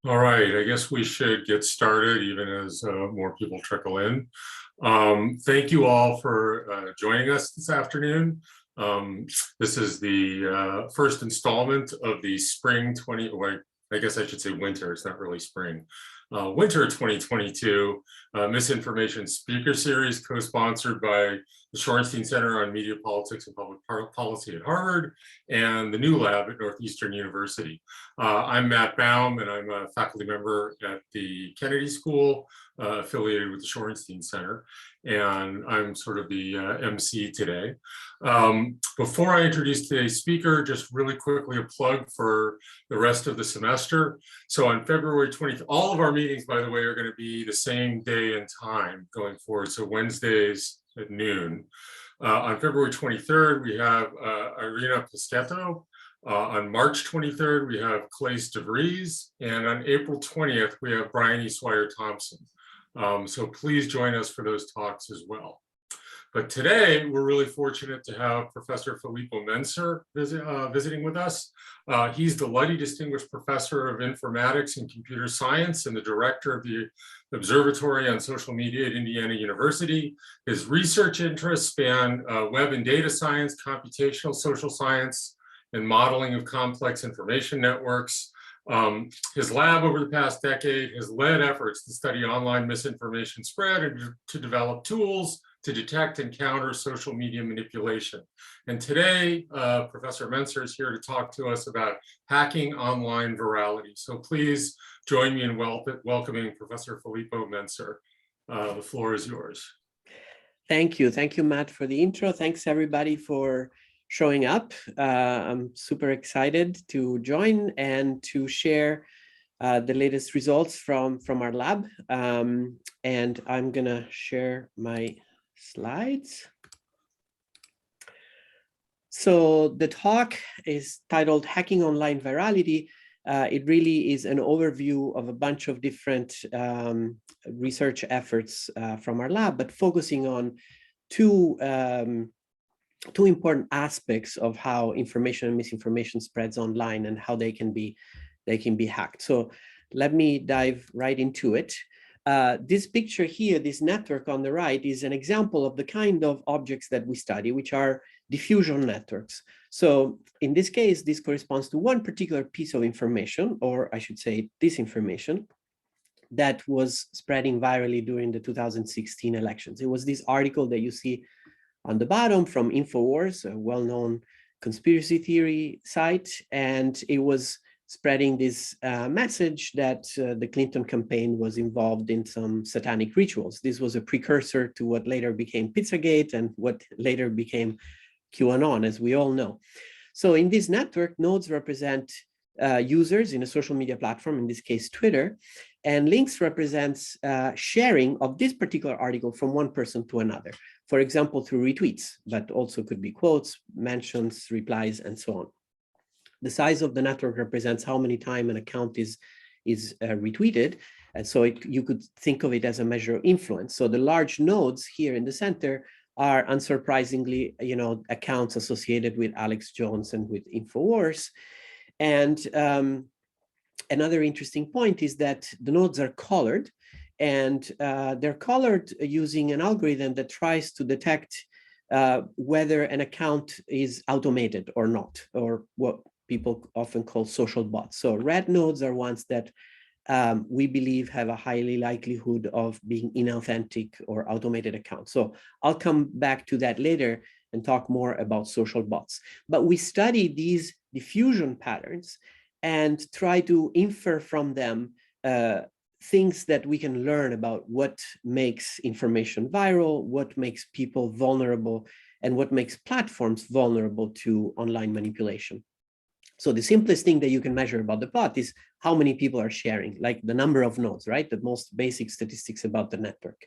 All right, I guess we should get started even as more people trickle in. Thank you all for joining us this afternoon. This is the first installment of the spring 20, or I guess I should say winter, it's not really spring. Winter 2022 Misinformation Speaker Series, co-sponsored by the Shorenstein Center on Media Politics and Public Policy at Harvard and the New Lab at Northeastern University. I'm Matt Baum, and I'm a faculty member at the Kennedy School, affiliated with the Shorenstein Center, and I'm sort of the MC today. Before I introduce today's speaker, just really quickly a plug for the rest of the semester. So on February 20th, all of our meetings, by the way, are going to be the same day and time going forward, so Wednesdays at noon. On February 23rd, we have Irina Piscetto. On March 23rd, we have Claes DeVries, and on April 20th, we have Brian E. Swire-Thompson. So please join us for those talks as well. But today, we're really fortunate to have Professor Filippo Menser visiting with us. He's the Luddy Distinguished Professor of Informatics and Computer Science and the Director of the Observatory on Social Media at Indiana University. His research interests span web and data science, computational social science, and modeling of complex information networks. His lab over the past decade has led efforts to study online misinformation spread and to develop tools to detect and counter social media manipulation. And today, Professor Menser is here to talk to us about hacking online virality. So please join me in welcoming Professor Filippo Menser. The floor is yours. Thank you. Thank you, Matt, for the intro. Thanks, everybody, for showing up. I'm super excited to join and to share the latest results from our lab. And I'm going to share my slides. So the talk is titled Hacking Online Virality. It really is an overview of a bunch of different research efforts from our lab, but focusing on two important aspects of how information and misinformation spreads online and how they can be hacked. So let me dive right into it. This picture here, this network on the right, is an example of the kind of objects that we study, which are diffusion networks. So in this case, this corresponds to one particular piece of information, or I should say disinformation, that was spreading virally during the 2016 elections. It was this article that you see on the bottom from InfoWars, a well-known conspiracy theory site, and it was spreading this message that the Clinton campaign was involved in some satanic rituals. This was a precursor to what later became Pizzagate and what later became QAnon, as we all know. So in this network, nodes represent users in a social media platform, in this case, Twitter, and links represents sharing of this particular article from one person to another, for example, through retweets, but also could be quotes, mentions, replies, and so on. The size of the network represents how many times an account is retweeted. And so you could think of it as a measure of influence. So the large nodes here in the center are unsurprisingly, accounts associated with Alex Jones and with InfoWars. And another interesting point is that the nodes are colored, and they're colored using an algorithm that tries to detect whether an account is automated or not, or what people often call social bots. So red nodes are ones that we believe have a highly likelihood of being inauthentic or automated accounts. So I'll come back to that later and talk more about social bots. But we study these diffusion patterns and try to infer from them things that we can learn about what makes information viral, what makes people vulnerable, and what makes platforms vulnerable to online manipulation. So the simplest thing that you can measure about the bot is how many people are sharing, like the number of nodes, right? The most basic statistics about the network.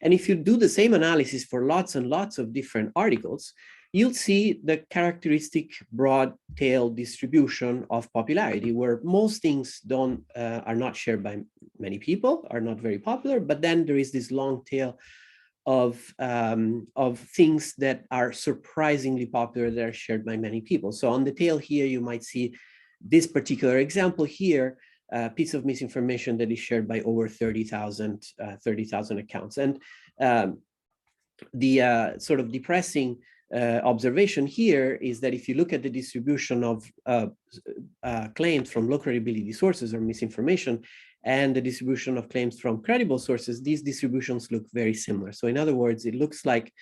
And if you do the same analysis for lots and lots of different articles, you'll see the characteristic broad tail distribution of popularity, where most things are not shared by many people, are not very popular, but then there is this long tail of things that are surprisingly popular that are shared by many people. So on the tail here, you might see this particular example here piece of misinformation that is shared by over 30,000 accounts. And the sort of depressing observation here is that if you look at the distribution of claims from low credibility sources or misinformation and the distribution of claims from credible sources, these distributions look very similar. So in other words, it looks like,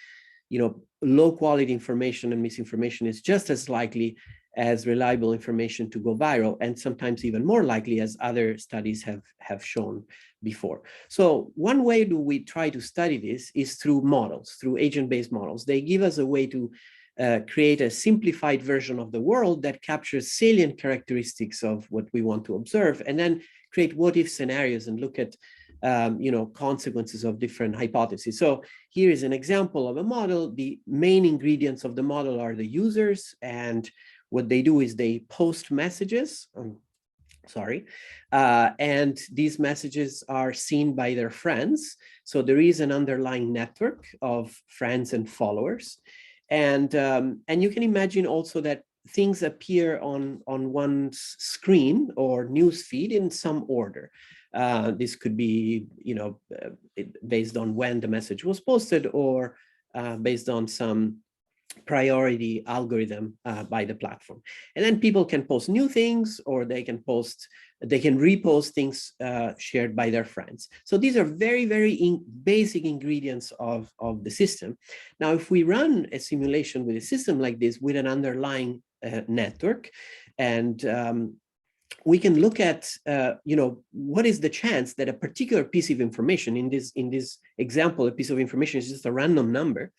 you know, low quality information and misinformation is just as likely as reliable information to go viral, and sometimes even more likely, as other studies have shown before. So one way do we try to study this is through models, through agent-based models. They give us a way to create a simplified version of the world that captures salient characteristics of what we want to observe, and then create what-if scenarios and look at you know, consequences of different hypotheses. So here is an example of a model. The main ingredients of the model are the users, and what they do is they post messages, and these messages are seen by their friends. So there is an underlying network of friends and followers. And you can imagine also that things appear on one's screen or news feed in some order. This could be, you know, based on when the message was posted, or based on some priority algorithm by the platform. And then people can post new things, or they can repost things shared by their friends. So these are very, very basic ingredients of the system. Now, if we run a simulation with a system like this with an underlying network, and we can look at, you know, what is the chance that a particular piece of information, in this example, a piece of information is just a random number.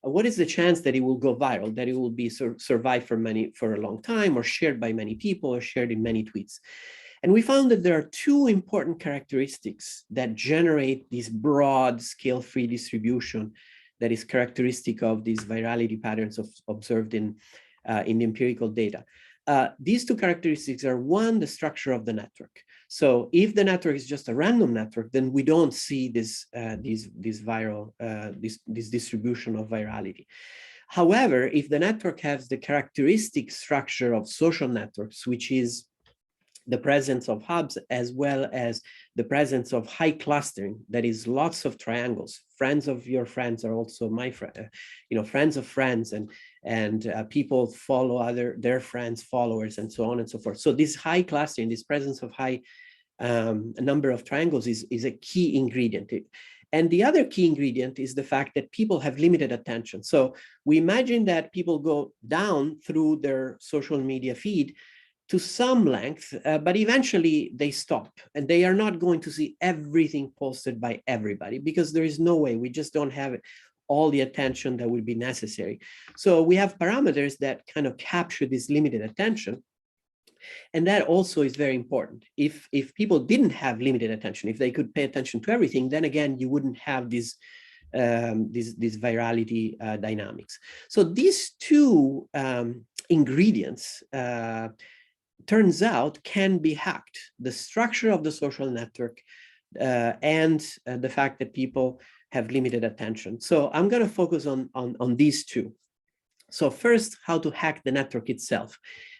What is the chance that it will go viral, that it will be survive for a long time, or shared by many people, or shared in many tweets? And we found that there are two important characteristics that generate this broad scale-free distribution that is characteristic of these virality patterns observed in the empirical data. These two characteristics are, one, the structure of the network. So if the network is just a random network, then we don't see this distribution of virality. However, if the network has the characteristic structure of social networks, which is the presence of hubs, as well as the presence of high clustering, that is lots of triangles. Friends of your friends are also my friend, you know, friends of friends, and people follow their friends' followers, and so on and so forth. So this high clustering, this presence of high number of triangles is a key ingredient. And the other key ingredient is the fact that people have limited attention. So we imagine that people go down through their social media feed to some length, but eventually they stop, and they are not going to see everything posted by everybody, because there is no way, we just don't have all the attention that would be necessary. So we have parameters that kind of capture this limited attention. And that also is very important. If people didn't have limited attention, if they could pay attention to everything, then again, you wouldn't have these virality dynamics. So these two ingredients, turns out, can be hacked: the structure of the social network and the fact that people have limited attention. So I'm going to focus on these two. So first, how to hack the network itself,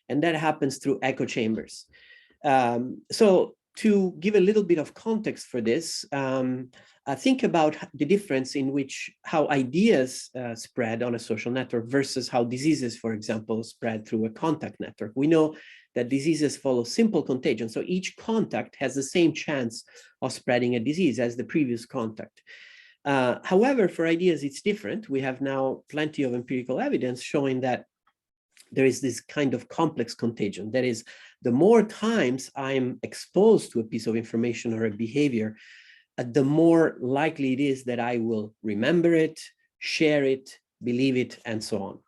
and that happens through echo chambers. So to give a little bit of context for this, think about the difference in how ideas spread on a social network versus how diseases, for example, spread through a contact network. We know that diseases follow simple contagion. So each contact has the same chance of spreading a disease as the previous contact. However, for ideas, it's different. We have now plenty of empirical evidence showing that there is this kind of complex contagion. That is, the more times I'm exposed to a piece of information or a behavior, the more likely it is that I will remember it, share it, believe it, and so on.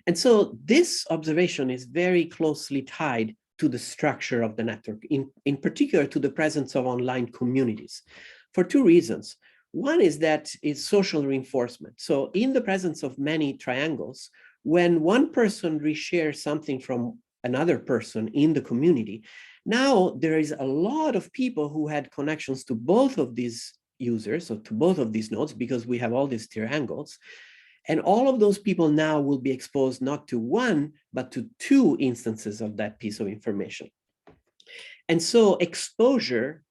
And so this observation is very closely tied to the structure of the network, in particular to the presence of online communities, for two reasons. One is that it's social reinforcement. So in the presence of many triangles, when one person reshares something from another person in the community, now there is a lot of people who had connections to both of these users, or to both of these nodes, because we have all these triangles. And all of those people now will be exposed not to one, but to two instances of that piece of information. And so exposure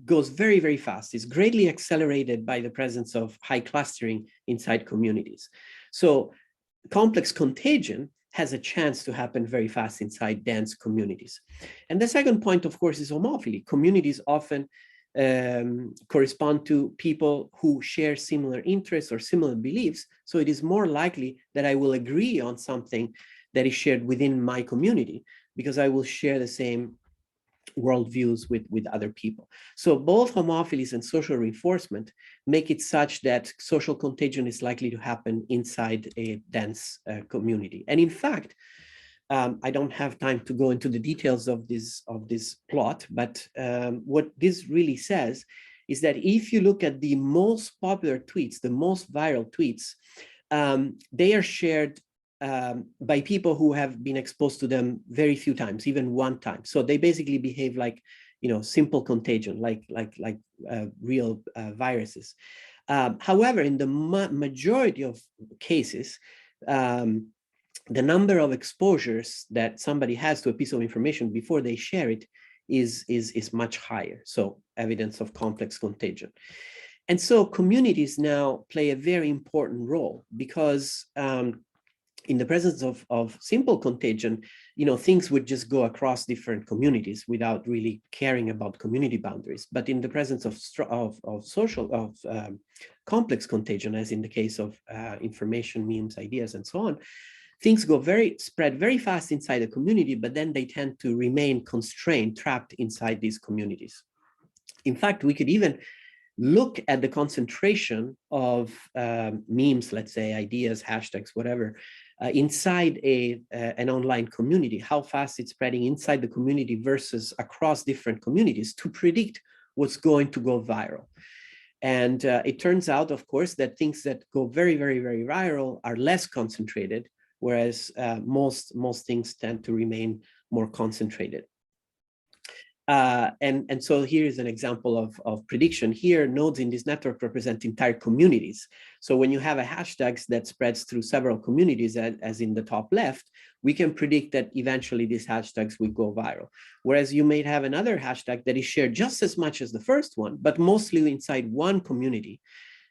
goes very, very fast. It's greatly accelerated by the presence of high clustering inside communities. So complex contagion has a chance to happen very fast inside dense communities. And the second point, of course, is homophily. Communities often correspond to people who share similar interests or similar beliefs. So it is more likely that I will agree on something that is shared within my community because I will share the same worldviews with other people. So both homophilies and social reinforcement make it such that social contagion is likely to happen inside a dense community. And in fact, I don't have time to go into the details of this plot, but what this really says is that if you look at the most popular tweets, the most viral tweets, they are shared by people who have been exposed to them very few times, even one time. So they basically behave like, simple contagion, like real viruses. However, in the majority of cases, the number of exposures that somebody has to a piece of information before they share it is much higher. So evidence of complex contagion. And so communities now play a very important role because in the presence of simple contagion, things would just go across different communities without really caring about community boundaries. But in the presence of complex contagion, as in the case of information, memes, ideas, and so on, things spread very fast inside the community, but then they tend to remain constrained, trapped inside these communities. In fact, we could even look at the concentration of memes, let's say, ideas, hashtags, whatever, inside an online community, how fast it's spreading inside the community versus across different communities to predict what's going to go viral. And it turns out, of course, that things that go very, very, very viral are less concentrated, whereas most things tend to remain more concentrated. And so here is an example of prediction. Here, nodes in this network represent entire communities. So when you have a hashtag that spreads through several communities, as in the top left, we can predict that eventually these hashtags will go viral. Whereas you may have another hashtag that is shared just as much as the first one, but mostly inside one community.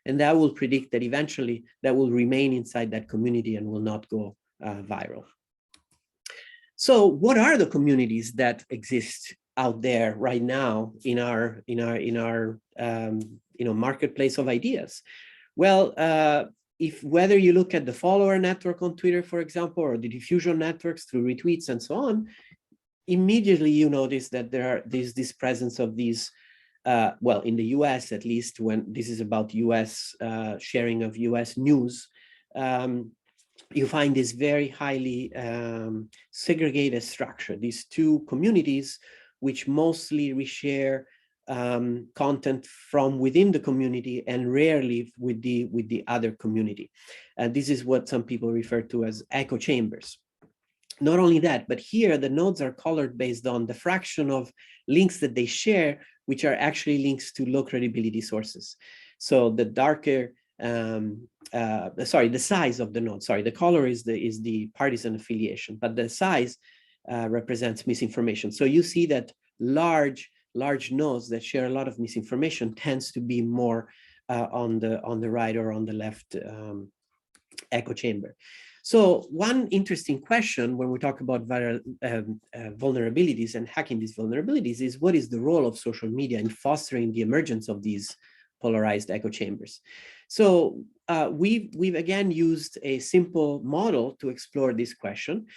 And that will predict that eventually that will remain inside that community and will not go viral. So what are the communities that exist out there right now in our marketplace of ideas? Well, whether you look at the follower network on Twitter, for example, or the diffusion networks through retweets and so on, immediately you notice that there's this presence of these, well, in the US at least, when this is about US sharing of US news, you find this very highly segregated structure, these two communities which mostly reshare content from within the community and rarely with the other community. And this is what some people refer to as echo chambers. Not only that, but here the nodes are colored based on the fraction of links that they share, which are actually links to low credibility sources. So the darker, the size of the node, the color is the partisan affiliation, but the size represents misinformation. So you see that large nodes that share a lot of misinformation tends to be more on the right or on the left echo chamber. So one interesting question when we talk about vulnerabilities and hacking these vulnerabilities is, what is the role of social media in fostering the emergence of these polarized echo chambers? So we've again used a simple model to explore this question.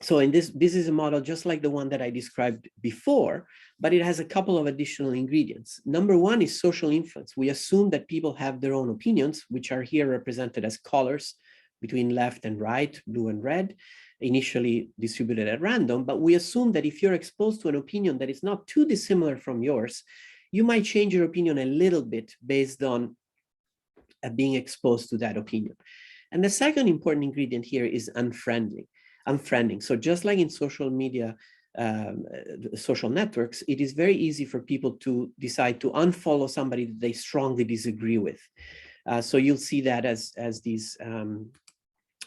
So in this is a model just like the one that I described before, but it has a couple of additional ingredients. Number one is social influence. We assume that people have their own opinions, which are here represented as colors between left and right, blue and red, initially distributed at random. But we assume that if you're exposed to an opinion that is not too dissimilar from yours, you might change your opinion a little bit based on being exposed to that opinion. And the second important ingredient here is unfriending. So just like in social media, social networks, it is very easy for people to decide to unfollow somebody that they strongly disagree with. So you'll see that as these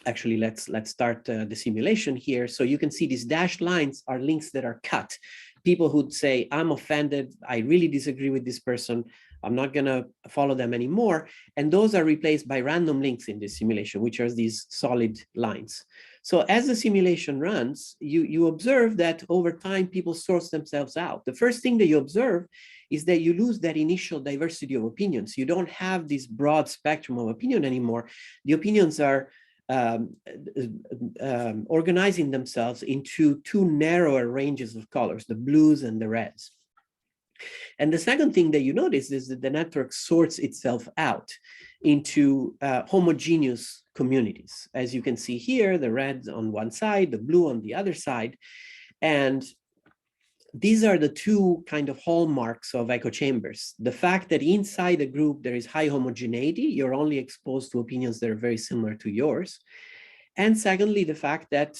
Actually, let's start the simulation here. So you can see these dashed lines are links that are cut. People who'd say, I'm offended, I really disagree with this person, I'm not gonna follow them anymore. And those are replaced by random links in this simulation, which are these solid lines. So as the simulation runs, you observe that over time, people source themselves out. The first thing that you observe is that you lose that initial diversity of opinions. You don't have this broad spectrum of opinion anymore. The opinions are organizing themselves into two narrower ranges of colors, the blues and the reds. And the second thing that you notice is that the network sorts itself out into homogeneous communities. As you can see here, the red on one side, the blue on the other side. And these are the two kind of hallmarks of echo chambers. The fact that inside a group there is high homogeneity, you're only exposed to opinions that are very similar to yours. And secondly, the fact that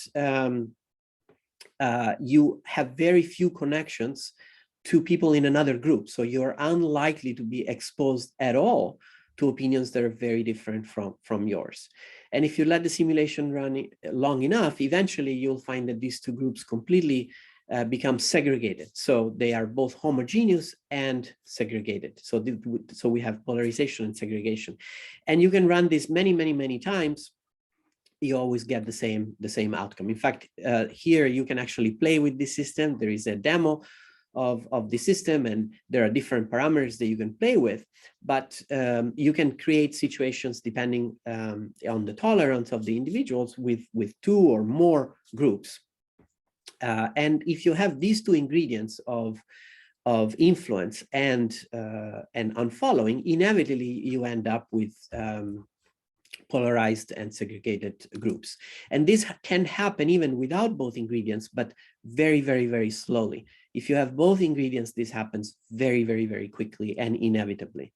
you have very few connections to people in another group. So you're unlikely to be exposed at all to opinions that are very different from yours. And if you let the simulation run long enough, eventually you'll find that these two groups completely become segregated. So they are both homogeneous and segregated. So we have polarization and segregation. And you can run this many, many, many times. You always get the same outcome. In fact, here you can actually play with this system. There is a demo of the system, and there are different parameters that you can play with, but you can create situations depending on the tolerance of the individuals with two or more groups. And if you have these two ingredients of influence and unfollowing, inevitably you end up with polarized and segregated groups. And this can happen even without both ingredients, but very, very, very slowly. If you have both ingredients, this happens very, very, very quickly and inevitably.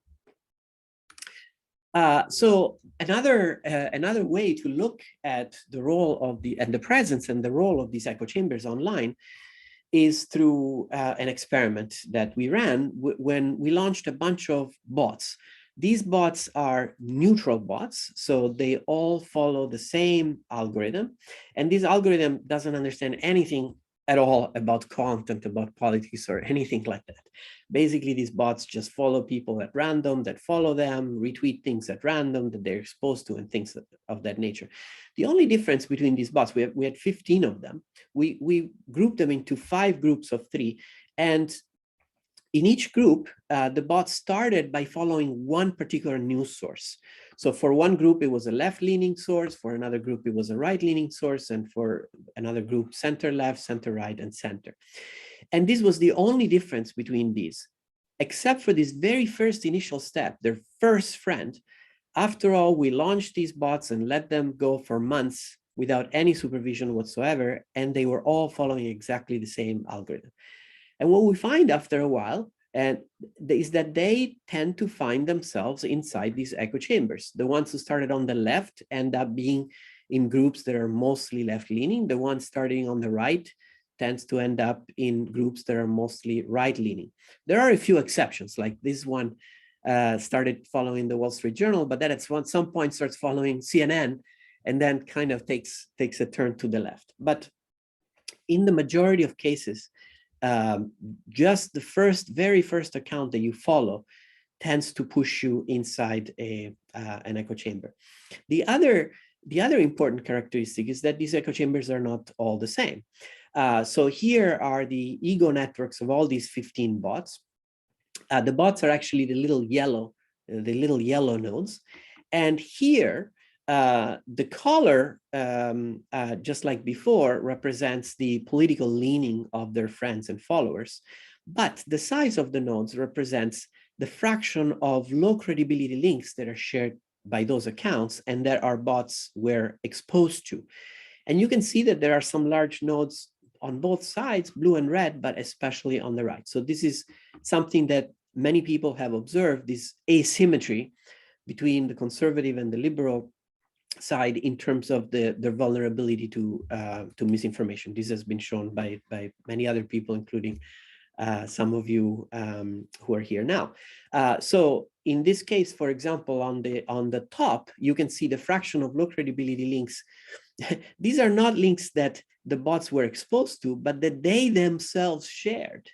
So another way to look at the role of the presence and the role of these echo chambers online is through an experiment that we ran when we launched a bunch of bots. These bots are neutral bots, so they all follow the same algorithm, and this algorithm doesn't understand anything at all about content, about politics, or anything like that. Basically, these bots just follow people at random that follow them, retweet things at random that they're exposed to, and things of that nature. The only difference between these bots, we had 15 of them. We grouped them into 5 groups of 3, and in each group, the bot started by following one particular news source. So for one group, it was a left-leaning source. For another group, it was a right-leaning source. And for another group, center-left, center-right, and center. And this was the only difference between these, except for this very first initial step, their first friend. After all, we launched these bots and let them go for months without any supervision whatsoever, and they were all following exactly the same algorithm. And what we find after a while is that they tend to find themselves inside these echo chambers. The ones who started on the left end up being in groups that are mostly left-leaning. The ones starting on the right tends to end up in groups that are mostly right-leaning. There are a few exceptions, like this one started following the Wall Street Journal, but then at some point starts following CNN, and then kind of takes a turn to the left. But in the majority of cases, just the very first account that you follow tends to push you inside an echo chamber. The other important characteristic is that these echo chambers are not all the same. So here are the ego networks of all these 15 bots. The bots are actually the little yellow nodes, and here the color, just like before, represents the political leaning of their friends and followers, but the size of the nodes represents the fraction of low credibility links that are shared by those accounts and that our bots were exposed to. And you can see that there are some large nodes on both sides, blue and red, but especially on the right. So this is something that many people have observed, this asymmetry between the conservative and the liberal side in terms of their vulnerability to misinformation. This has been shown by many other people, including some of you who are here now. So in this case, for example, on the top, you can see the fraction of low credibility links. These are not links that the bots were exposed to, but that they themselves shared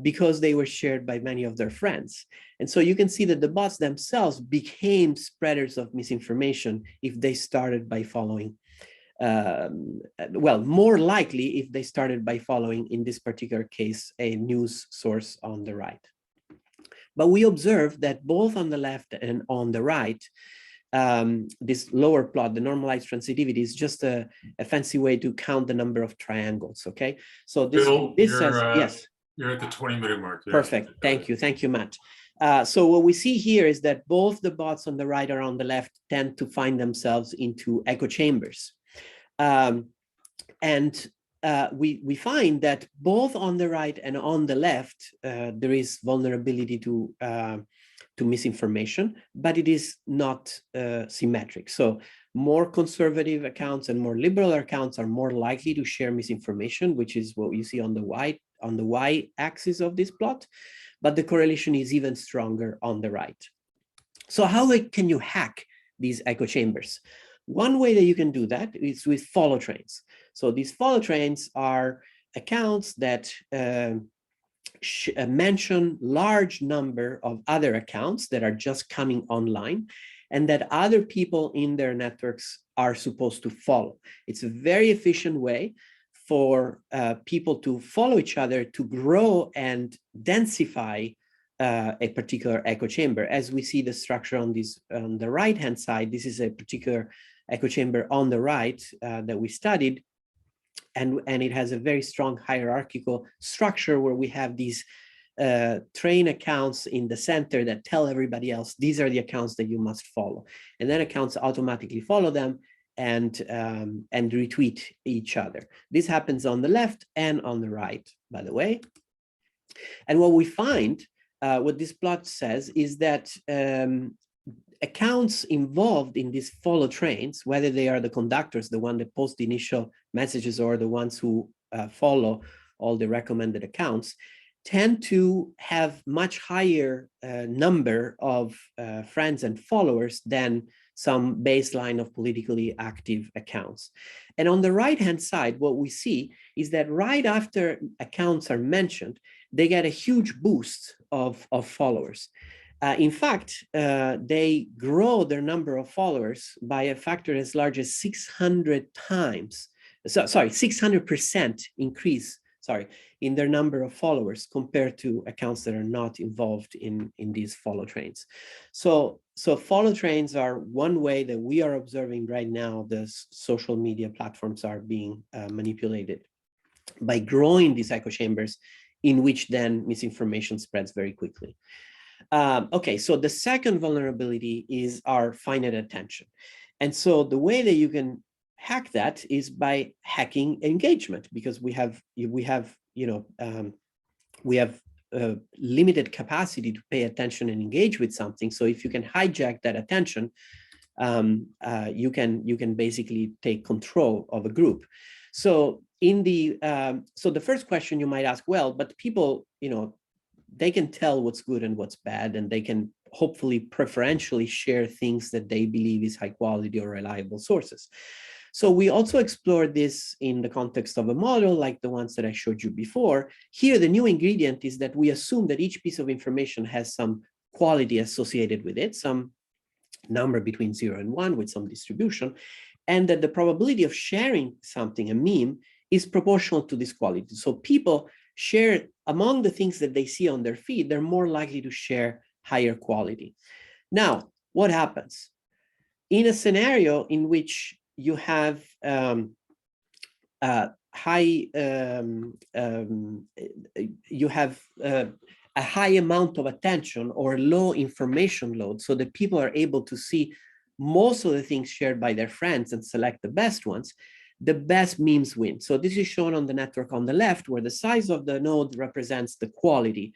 because they were shared by many of their friends. And so you can see that the bots themselves became spreaders of misinformation if they started by following, well, more likely if they started by following, in this particular case, a news source on the right. But we observe that both on the left and on the right, this lower plot, the normalized transitivity, is just a fancy way to count the number of triangles. Okay, so this says yes. You're at the 20-minute mark. Yeah. Perfect. Thank you, Matt. So what we see here is that both the bots on the right or on the left tend to find themselves into echo chambers, and we find that both on the right and on the left there is vulnerability to misinformation, but it is not symmetric. So more conservative accounts and more liberal accounts are more likely to share misinformation, which is what you see on the y-axis of this plot, but the correlation is even stronger on the right. So how can you hack these echo chambers? One way that you can do that is with follow trains. So these follow trains are accounts that mention large number of other accounts that are just coming online and that other people in their networks are supposed to follow. It's a very efficient way for people to follow each other, to grow and densify a particular echo chamber. As we see the structure on the right-hand side, this is a particular echo chamber on the right that we studied. And it has a very strong hierarchical structure where we have these train accounts in the center that tell everybody else, these are the accounts that you must follow. And then accounts automatically follow them and retweet each other. This happens on the left and on the right, by the way. And what we find, what this plot says, is that accounts involved in these follow trains, whether they are the conductors, the one that post the initial messages, or the ones who follow all the recommended accounts, tend to have much higher number of friends and followers than some baseline of politically active accounts. And on the right-hand side, what we see is that right after accounts are mentioned, they get a huge boost of followers. In fact, they grow their number of followers by a factor as large as 600 times. So, sorry, 600% increase, in their number of followers compared to accounts that are not involved in these follow trains. So follow trains are one way that we are observing right now the social media platforms are being manipulated by growing these echo chambers in which then misinformation spreads very quickly. Okay, so the second vulnerability is our finite attention. And so the way that you can hack that is by hacking engagement, because we have limited capacity to pay attention and engage with something. So if you can hijack that attention, you can basically take control of a group. So so the first question you might ask, well, but people, they can tell what's good and what's bad, and they can hopefully preferentially share things that they believe is high quality or reliable sources. So we also explored this in the context of a model like the ones that I showed you before. Here, the new ingredient is that we assume that each piece of information has some quality associated with it, some number between 0 and 1 with some distribution, and that the probability of sharing something, a meme, is proportional to this quality. So people share among the things that they see on their feed, they're more likely to share higher quality. Now, what happens? In a scenario in which you have a high amount of attention or low information load, so that people are able to see most of the things shared by their friends and select the best ones, the best memes win. So this is shown on the network on the left, where the size of the node represents the quality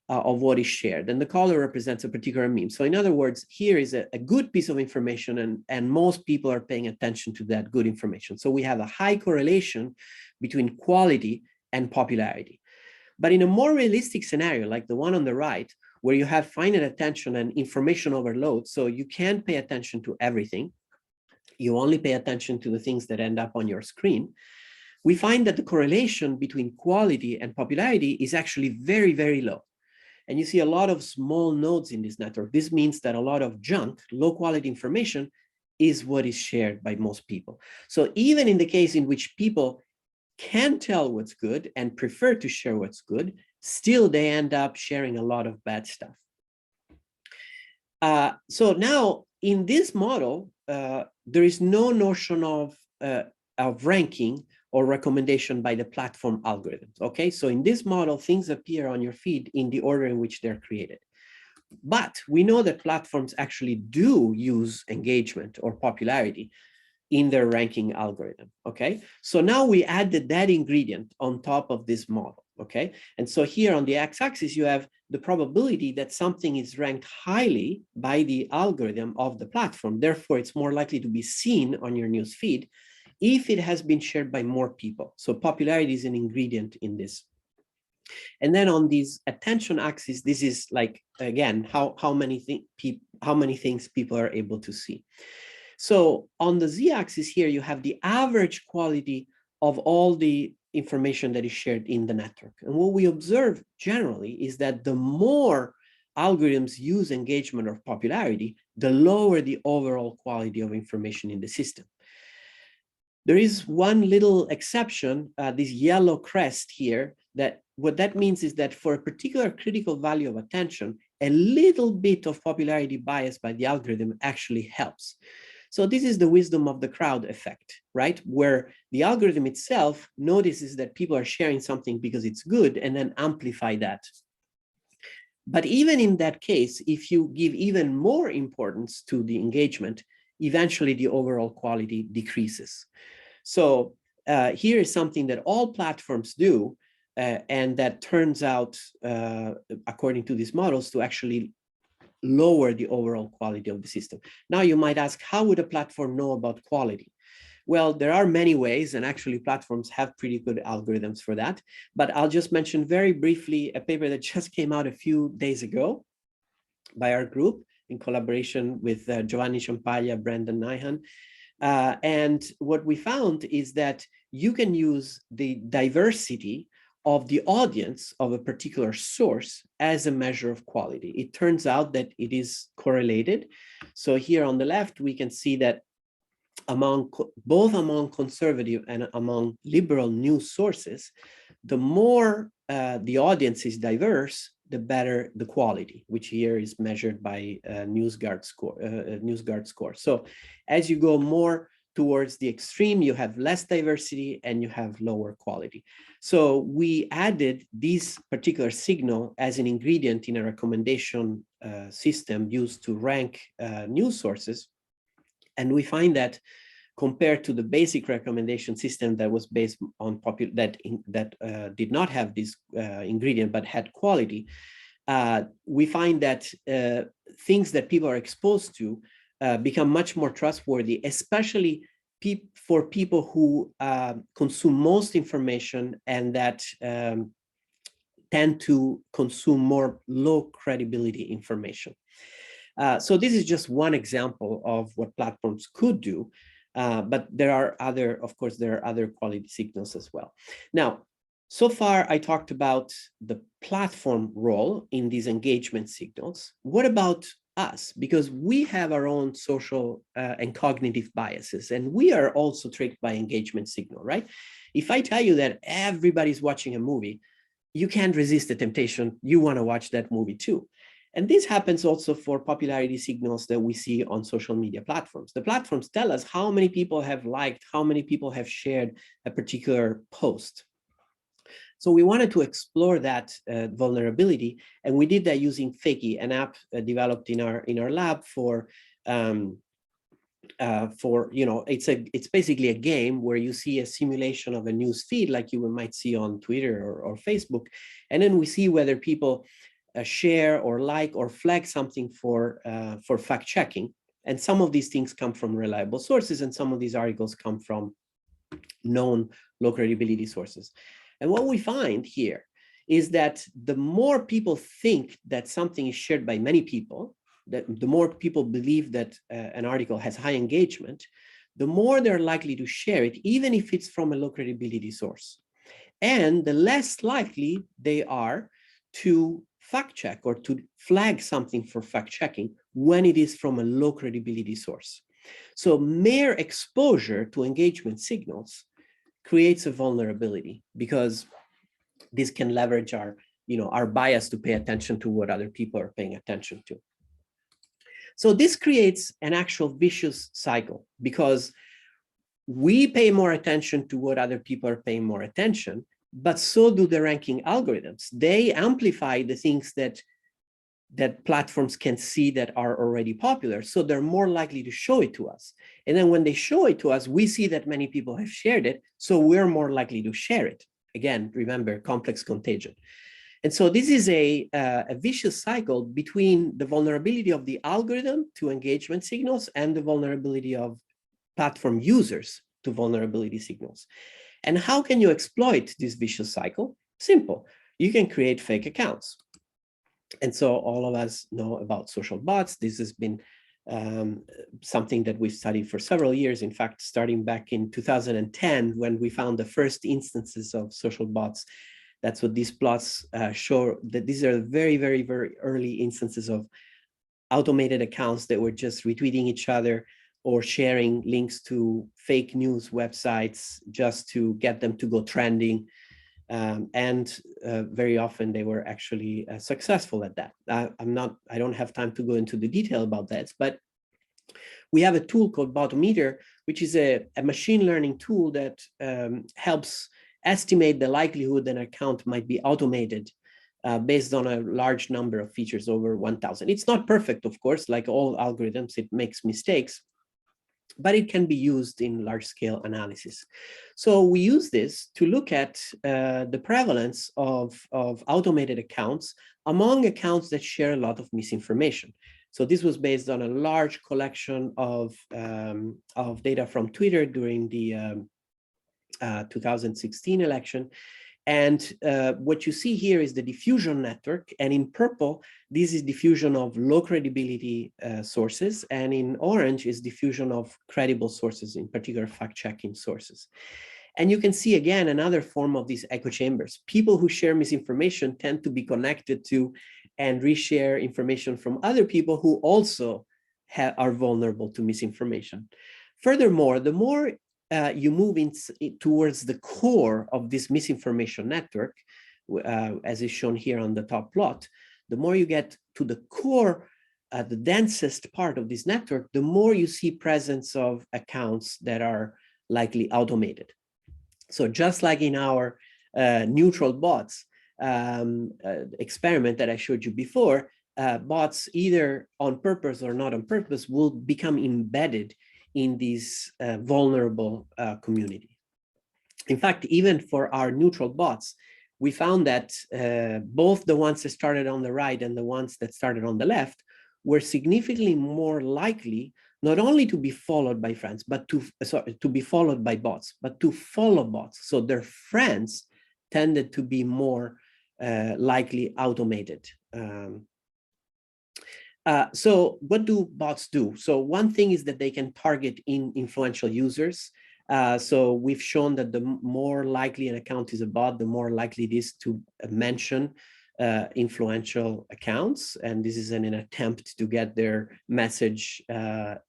of what is shared, and the color represents a particular meme. So in other words, here is a good piece of information, and most people are paying attention to that good information. So we have a high correlation between quality and popularity. But in a more realistic scenario, like the one on the right, where you have finite attention and information overload, so you can't pay attention to everything. You only pay attention to the things that end up on your screen. We find that the correlation between quality and popularity is actually very, very low. And you see a lot of small nodes in this network. This means that a lot of junk, low quality information is what is shared by most people. So even in the case in which people can tell what's good and prefer to share what's good, still they end up sharing a lot of bad stuff. So now in this model, there is no notion of ranking or recommendation by the platform algorithms, okay? So in this model, things appear on your feed in the order in which they're created. But we know that platforms actually do use engagement or popularity in their ranking algorithm, okay? So now we added that ingredient on top of this model, okay? And so here on the x-axis, you have the probability that something is ranked highly by the algorithm of the platform. Therefore, it's more likely to be seen on your news feed if it has been shared by more people. So popularity is an ingredient in this. And then on this attention axis, this is like, again, how many things people are able to see. So on the z-axis here, you have the average quality of all the information that is shared in the network. And what we observe generally is that the more algorithms use engagement or popularity, the lower the overall quality of information in the system. There is one little exception, this yellow crest here, that what that means is that for a particular critical value of attention, a little bit of popularity bias by the algorithm actually helps. So this is the wisdom of the crowd effect, right? Where the algorithm itself notices that people are sharing something because it's good and then amplify that. But even in that case, if you give even more importance to the engagement, eventually the overall quality decreases. So here is something that all platforms do, and that turns out, according to these models, to actually lower the overall quality of the system. Now you might ask, how would a platform know about quality? Well, there are many ways, and actually platforms have pretty good algorithms for that. But I'll just mention very briefly a paper that just came out a few days ago by our group in collaboration with Giovanni Ciampaglia, Brendan Nyhan. And what we found is that you can use the diversity of the audience of a particular source as a measure of quality. It turns out that it is correlated. So here on the left, we can see that both among conservative and among liberal news sources, the more the audience is diverse, the better the quality, which here is measured by NewsGuard score. So as you go more towards the extreme, you have less diversity and you have lower quality. So we added this particular signal as an ingredient in a recommendation system used to rank news sources. And we find that compared to the basic recommendation system that was based on that did not have this ingredient but had quality, we find that things that people are exposed to become much more trustworthy, especially for people who consume most information and that tend to consume more low credibility information. So this is just one example of what platforms could do, but there are other, of course, there are other quality signals as well. Now, so far I talked about the platform role in these engagement signals. What about us? Because we have our own social and cognitive biases, and we are also tricked by engagement signal, right? If I tell you that everybody's watching a movie, you can't resist the temptation. You want to watch that movie too. And this happens also for popularity signals that we see on social media platforms. The platforms tell us how many people have liked, how many people have shared a particular post. So we wanted to explore that vulnerability, and we did that using Figgy, an app developed in our lab for it's basically a game where you see a simulation of a news feed like you might see on Twitter or Facebook, and then we see whether people share or like or flag something for fact checking. And some of these things come from reliable sources, and some of these articles come from known low credibility sources. And what we find here is that the more people think that something is shared by many people, that the more people believe that an article has high engagement, the more they're likely to share it, even if it's from a low credibility source. And the less likely they are to fact check or to flag something for fact checking when it is from a low credibility source. So mere exposure to engagement signals creates a vulnerability, because this can leverage our bias to pay attention to what other people are paying attention to. So this creates an actual vicious cycle, because we pay more attention to what other people are paying more attention, but so do the ranking algorithms. They amplify the things that platforms can see that are already popular. So they're more likely to show it to us. And then when they show it to us, we see that many people have shared it, so we're more likely to share it. Again, remember, complex contagion. And so this is a vicious cycle between the vulnerability of the algorithm to engagement signals and the vulnerability of platform users to vulnerability signals. And how can you exploit this vicious cycle? Simple. You can create fake accounts. And so all of us know about social bots. This has been something that we've studied for several years. In fact, starting back in 2010, when we found the first instances of social bots. That's what these plots show, that these are very, very, very early instances of automated accounts that were just retweeting each other or sharing links to fake news websites just to get them to go trending. And very often they were actually successful at that. I don't have time to go into the detail about that, but we have a tool called Botometer, which is a machine learning tool that helps estimate the likelihood that an account might be automated based on a large number of features, over 1,000. It's not perfect, of course, like all algorithms, it makes mistakes, but it can be used in large-scale analysis. So we use this to look at the prevalence of automated accounts among accounts that share a lot of misinformation. So this was based on a large collection of data from Twitter during the 2016 election. And what you see here is the diffusion network. And in purple, this is diffusion of low credibility sources. And in orange is diffusion of credible sources, in particular fact-checking sources. And you can see, again, another form of these echo chambers. People who share misinformation tend to be connected to and reshare information from other people who also are vulnerable to misinformation. Furthermore, the more you move towards the core of this misinformation network, as is shown here on the top plot, the more you get to the core, the densest part of this network, the more you see presence of accounts that are likely automated. So just like in our neutral bots experiment that I showed you before, bots either on purpose or not on purpose will become embedded in this vulnerable community. In fact, even for our neutral bots, we found that both the ones that started on the right and the ones that started on the left were significantly more likely not only to be followed by friends, but to be followed by bots, but to follow bots. So their friends tended to be more likely automated. So what do bots do? So one thing is that they can target influential users. So we've shown that the more likely an account is a bot, the more likely it is to mention influential accounts. And this is an attempt to get their message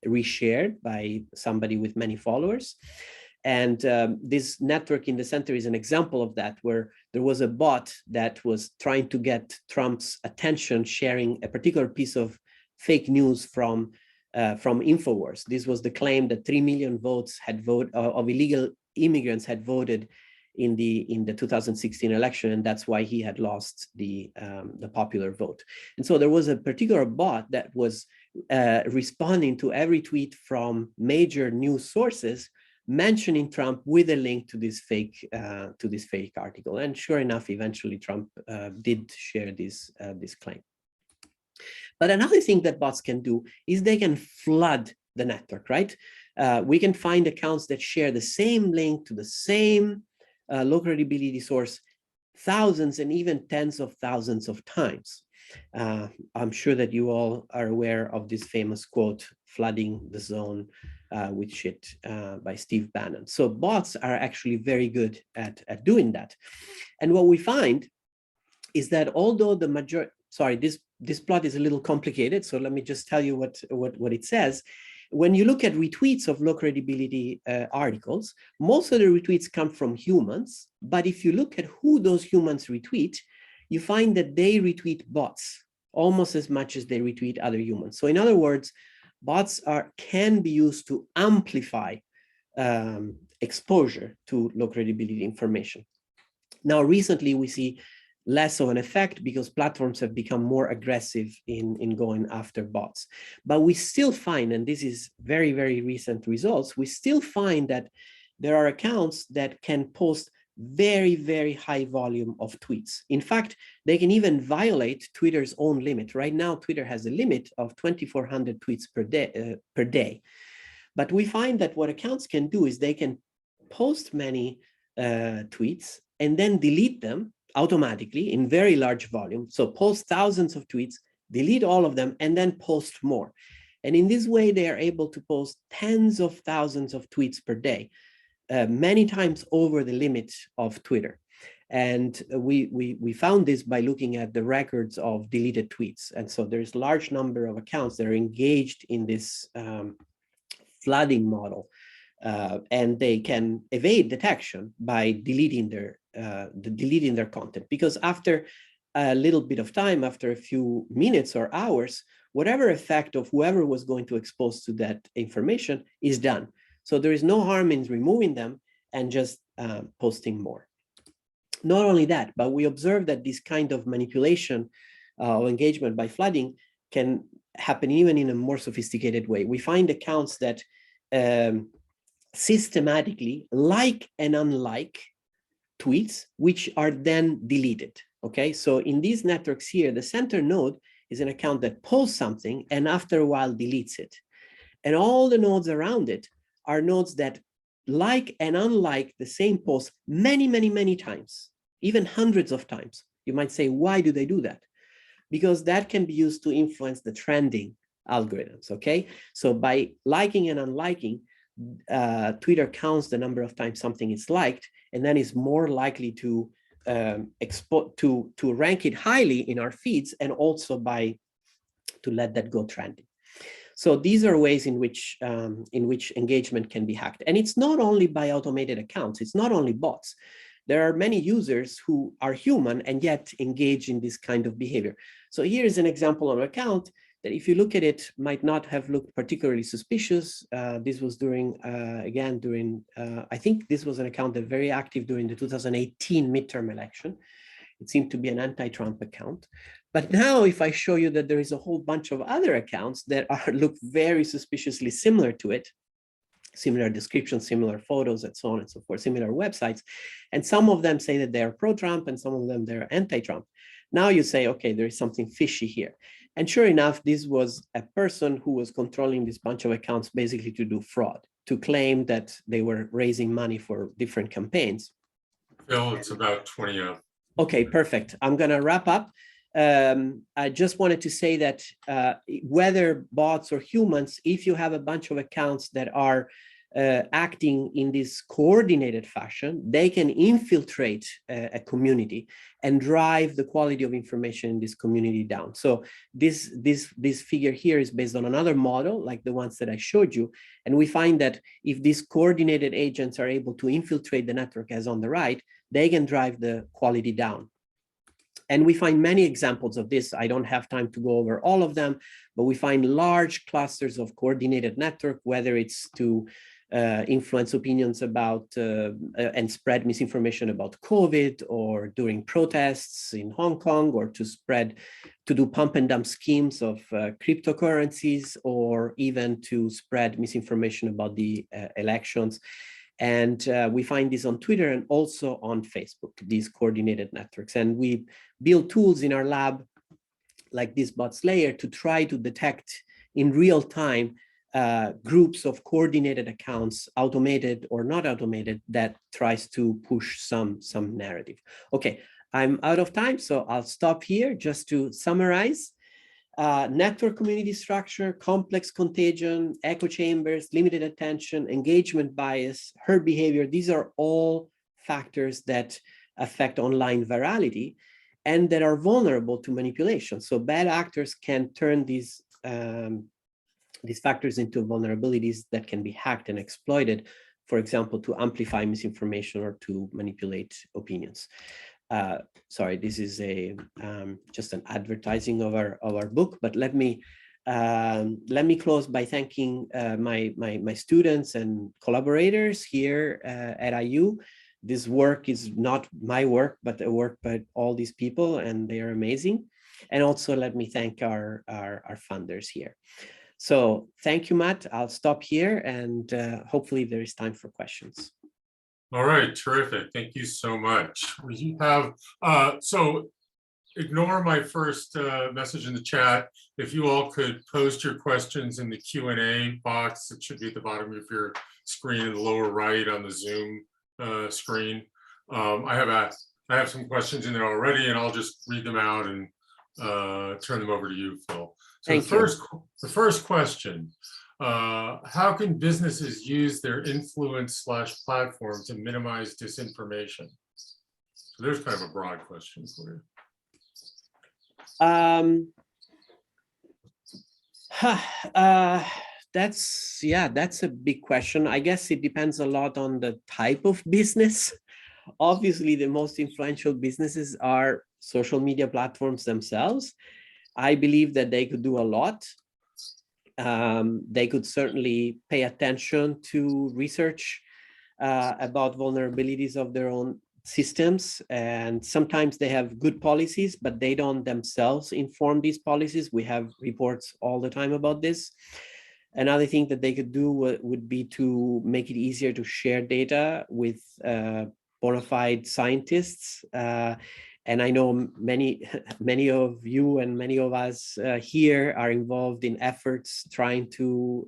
reshared by somebody with many followers. And this network in the center is an example of that, where there was a bot that was trying to get Trump's attention, sharing a particular piece of fake news from InfoWars. This was the claim that 3 million votes of illegal immigrants had voted in the 2016 election, and that's why he had lost the popular vote. And so there was a particular bot that was responding to every tweet from major news sources mentioning Trump with a link to this fake article. And sure enough, eventually Trump did share this claim. But another thing that bots can do is they can flood the network, right? We can find accounts that share the same link to the same low credibility source thousands and even tens of thousands of times. I'm sure that you all are aware of this famous quote, "flooding the zone with shit," by Steve Bannon. So bots are actually very good at doing that. And what we find is that although the majority, sorry, this plot is a little complicated, so let me just tell you what it says. When you look at retweets of low credibility articles, most of the retweets come from humans, but if you look at who those humans retweet, you find that they retweet bots almost as much as they retweet other humans. So in other words, bots can be used to amplify exposure to low credibility information. Now, recently we see less of an effect because platforms have become more aggressive in going after bots. But we still find, and this is very, very recent results, we still find that there are accounts that can post very, very high volume of tweets. In fact, they can even violate Twitter's own limit. Right now, Twitter has a limit of 2,400 tweets per day. But we find that what accounts can do is they can post many tweets and then delete them automatically in very large volume. So post thousands of tweets, delete all of them, and then post more. And in this way, they are able to post tens of thousands of tweets per day, many times over the limit of Twitter. And we found this by looking at the records of deleted tweets. And so there's a large number of accounts that are engaged in this flooding model. And they can evade detection by deleting their content, because after a little bit of time, after a few minutes or hours, whatever effect of whoever was going to expose to that information is done. So there is no harm in removing them and just posting more. Not only that, but we observe that this kind of manipulation or engagement by flooding can happen even in a more sophisticated way. We find accounts that systematically like and unlike tweets, which are then deleted. Okay, so in these networks here, the center node is an account that posts something and after a while deletes it. And all the nodes around it are nodes that like and unlike the same post many, many, many times, even hundreds of times. You might say, why do they do that? Because that can be used to influence the trending algorithms, okay? So by liking and unliking, Twitter counts the number of times something is liked, and then is more likely to rank it highly in our feeds, and also to let that go trending. So these are ways in which engagement can be hacked. And it's not only by automated accounts, it's not only bots. There are many users who are human and yet engage in this kind of behavior. So here's an example of an account that, if you look at it, might not have looked particularly suspicious. This was I think this was an account that very active during the 2018 midterm election. It seemed to be an anti-Trump account. But now if I show you that there is a whole bunch of other accounts that look very suspiciously similar to it, similar descriptions, similar photos, and so on and so forth, similar websites, and some of them say that they are pro-Trump and some of them they're anti-Trump. Now you say, okay, there is something fishy here. And sure enough, this was a person who was controlling this bunch of accounts basically to do fraud, to claim that they were raising money for different campaigns. Phil, it's about 20 up. Okay, perfect. I'm going to wrap up. I just wanted to say that whether bots or humans, if you have a bunch of accounts that are acting in this coordinated fashion, they can infiltrate a community and drive the quality of information in this community down. So this figure here is based on another model, like the ones that I showed you. And we find that if these coordinated agents are able to infiltrate the network, as on the right, they can drive the quality down. And we find many examples of this. I don't have time to go over all of them, but we find large clusters of coordinated network, whether it's to influence opinions about and spread misinformation about COVID, or during protests in Hong Kong, or to do pump and dump schemes of cryptocurrencies, or even to spread misinformation about the elections. And we find this on Twitter and also on Facebook, these coordinated networks. And we build tools in our lab, like this bots layer, to try to detect in real time groups of coordinated accounts, automated or not automated, that tries to push some narrative. Okay, I'm out of time, so I'll stop here just to summarize. Network community structure, complex contagion, echo chambers, limited attention, engagement bias, herd behavior. These are all factors that affect online virality and that are vulnerable to manipulation. So bad actors can turn these factors into vulnerabilities that can be hacked and exploited, for example, to amplify misinformation or to manipulate opinions. Sorry, this is a just an advertising of our book, but let me close by thanking my students and collaborators here at IU. This work is not my work, but a work by all these people, and they are amazing. And also let me thank our funders here. So thank you, Matt. I'll stop here, and hopefully there is time for questions. All right, terrific. Thank you so much. We have, so ignore my first message in the chat. If you all could post your questions in the Q&A box, it should be at the bottom of your screen in the lower right on the Zoom screen. I have some questions in there already, and I'll just read them out and turn them over to you, Phil. So the first question, how can businesses use their influence/platform to minimize disinformation? So there's kind of a broad question for you. That's a big question. I guess it depends a lot on the type of business. Obviously, the most influential businesses are social media platforms themselves. I believe that they could do a lot. They could certainly pay attention to research about vulnerabilities of their own systems, and sometimes they have good policies, but they don't themselves inform these policies. We have reports all the time about this. Another thing that they could do would be to make it easier to share data with bona fide scientists. And I know many of you and many of us here are involved in efforts trying to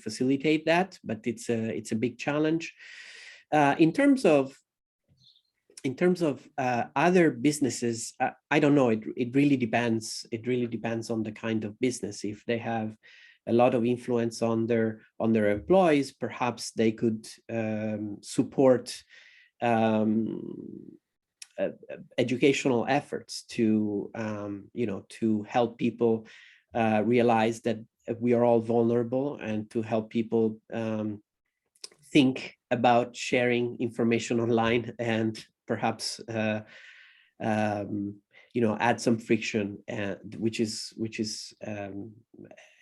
facilitate that, but it's a big challenge. In terms of other businesses, I don't know. It really depends. It really depends on the kind of business. If they have a lot of influence on their employees, perhaps they could support educational efforts to to help people realize that we are all vulnerable, and to help people think about sharing information online, and perhaps add some friction, which is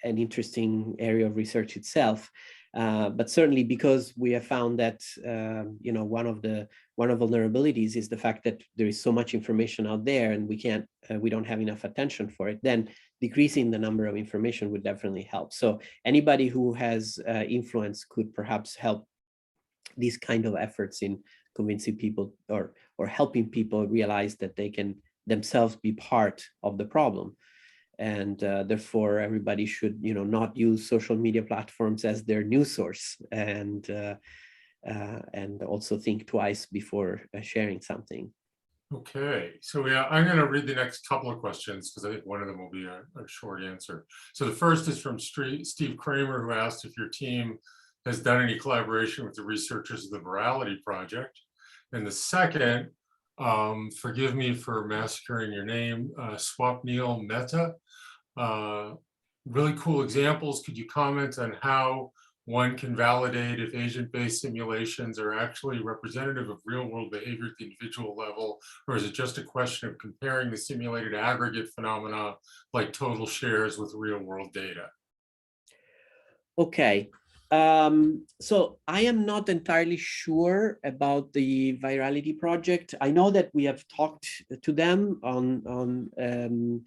an interesting area of research itself. But certainly, because we have found that one of vulnerabilities is the fact that there is so much information out there, and we don't have enough attention for it, then decreasing the number of information would definitely help. So anybody who has influence could perhaps help these kind of efforts in convincing people or helping people realize that they can themselves be part of the problem. And therefore, everybody should, not use social media platforms as their news source, and also think twice before sharing something. Okay, so I'm going to read the next couple of questions because I think one of them will be a short answer. So the first is from Steve Kramer, who asked if your team has done any collaboration with the researchers of the Virality project. And the second, forgive me for massacring your name, Swapnil Mehta. Really cool examples. Could you comment on how one can validate if agent-based simulations are actually representative of real-world behavior at the individual level, or is it just a question of comparing the simulated aggregate phenomena like total shares with real-world data? Okay. So I am not entirely sure about the Virality project. I know that we have talked to them on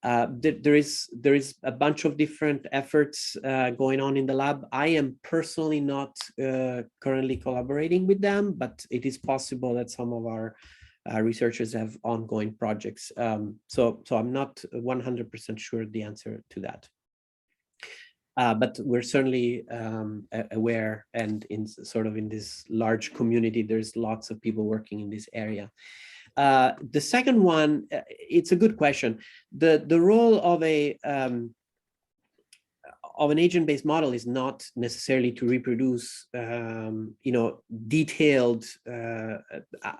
there is a bunch of different efforts going on in the lab. I am personally not currently collaborating with them, but it is possible that some of our researchers have ongoing projects. So I'm not 100% sure the answer to that. But we're certainly aware, and in this large community, there's lots of people working in this area. The second one, it's a good question. The role of an agent-based model is not necessarily to reproduce, detailed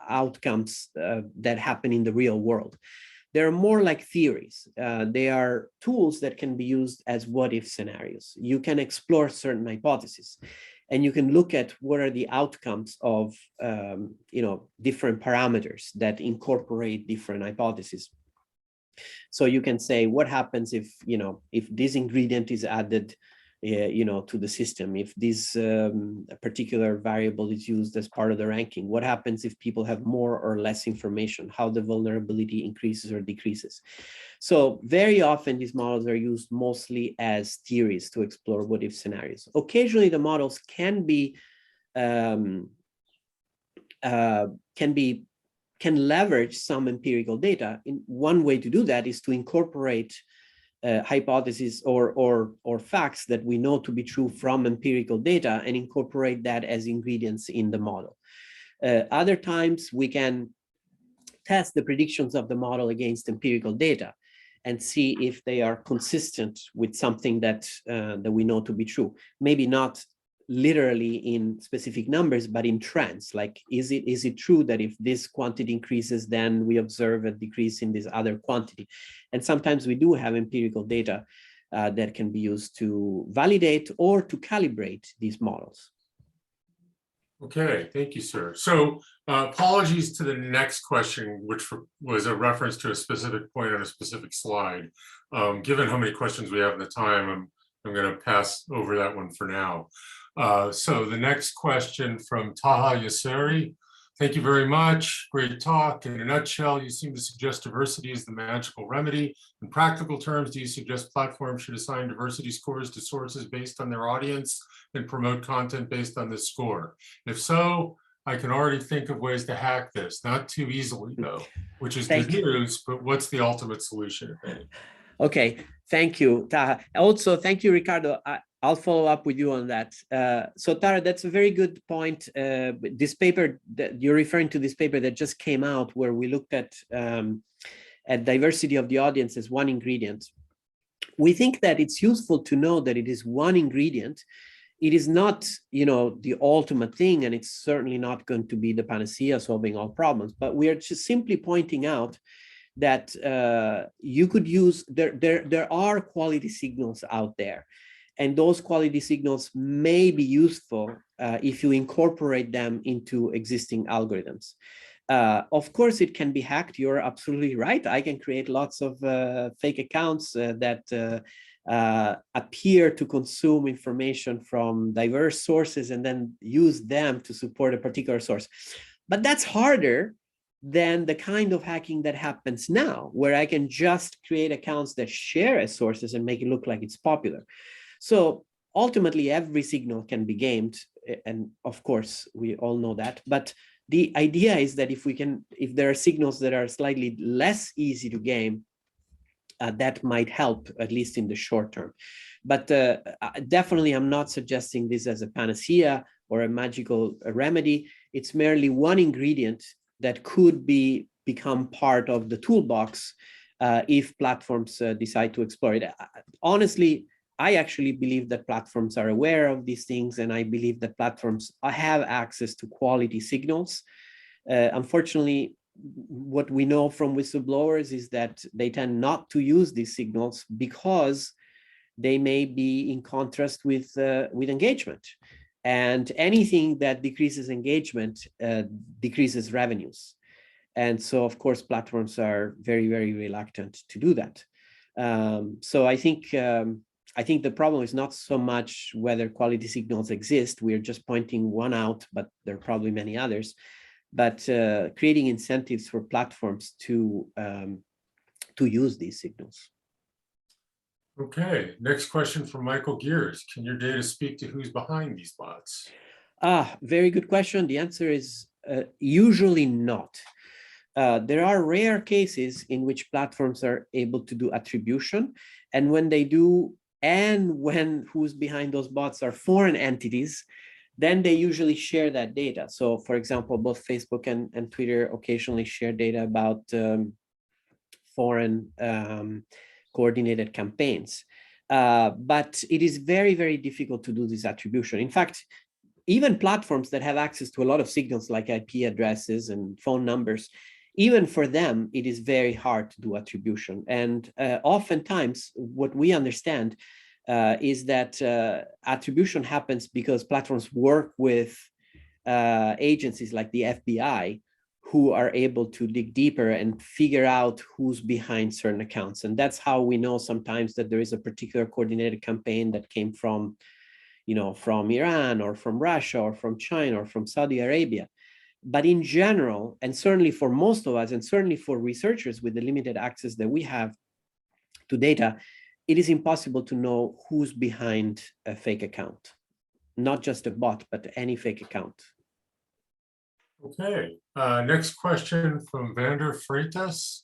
outcomes that happen in the real world. They're more like theories. They are tools that can be used as what-if scenarios. You can explore certain hypotheses, and you can look at what are the outcomes of, different parameters that incorporate different hypotheses. So you can say, what happens if, if this ingredient is added, to the system, if this particular variable is used as part of the ranking, what happens if people have more or less information, how the vulnerability increases or decreases. So very often these models are used mostly as theories to explore what-if scenarios. Occasionally the models can leverage some empirical data. One way to do that is to incorporate hypotheses or facts that we know to be true from empirical data and incorporate that as ingredients in the model. Other times we can test the predictions of the model against empirical data and see if they are consistent with something that we know to be true. Maybe not literally in specific numbers, but in trends. Like, is it true that if this quantity increases, then we observe a decrease in this other quantity? And sometimes we do have empirical data that can be used to validate or to calibrate these models. Okay, thank you, sir. So apologies to the next question, which was a reference to a specific point on a specific slide. Given how many questions we have at the time, I'm going to pass over that one for now. So the next question from Taha Yasseri. Thank you very much. Great talk. In a nutshell, you seem to suggest diversity is the magical remedy. In practical terms, do you suggest platforms should assign diversity scores to sources based on their audience and promote content based on this score? If so, I can already think of ways to hack this, not too easily though, which is good news, but what's the ultimate solution, if any? Okay, thank you, Taha. Also, thank you, Ricardo. I'll follow up with you on that. So Tara, that's a very good point. This paper that you're referring to, this paper that just came out, where we looked at diversity of the audience as one ingredient. We think that it's useful to know that it is one ingredient. It is not, the ultimate thing, and it's certainly not going to be the panacea solving all problems. But we are just simply pointing out that you could use, there are quality signals out there. And those quality signals may be useful if you incorporate them into existing algorithms. Of course, it can be hacked. You're absolutely right. I can create lots of fake accounts that appear to consume information from diverse sources and then use them to support a particular source. But that's harder than the kind of hacking that happens now, where I can just create accounts that share as sources and make it look like it's popular. So ultimately, every signal can be gamed, and of course, we all know that. But the idea is that if there are signals that are slightly less easy to game, that might help, at least in the short term. But definitely, I'm not suggesting this as a panacea or a magical remedy. It's merely one ingredient that could become part of the toolbox if platforms decide to explore it. Honestly, I actually believe that platforms are aware of these things, and I believe that platforms have access to quality signals. Unfortunately, what we know from whistleblowers is that they tend not to use these signals because they may be in contrast with engagement. And anything that decreases engagement decreases revenues. And so, of course, platforms are very, very reluctant to do that. So I think the problem is not so much whether quality signals exist. We're just pointing one out, but there are probably many others. But creating incentives for platforms to use these signals. Okay, next question from Michael Gears. Can your data speak to who's behind these bots? Very good question. The answer is usually not. There are rare cases in which platforms are able to do attribution. And when they do, and when who's behind those bots are foreign entities, then they usually share that data. So for example, both Facebook and Twitter occasionally share data about foreign coordinated campaigns. But it is very, very difficult to do this attribution. In fact, even platforms that have access to a lot of signals like IP addresses and phone numbers, even for them, it is very hard to do attribution. And oftentimes, what we understand is that attribution happens because platforms work with agencies like the FBI, who are able to dig deeper and figure out who's behind certain accounts. And that's how we know sometimes that there is a particular coordinated campaign that came from, from Iran or from Russia or from China or from Saudi Arabia. But in general, and certainly for most of us, and certainly for researchers with the limited access that we have to data, it is impossible to know who's behind a fake account, not just a bot, but any fake account. Okay, next question from Vander Freitas.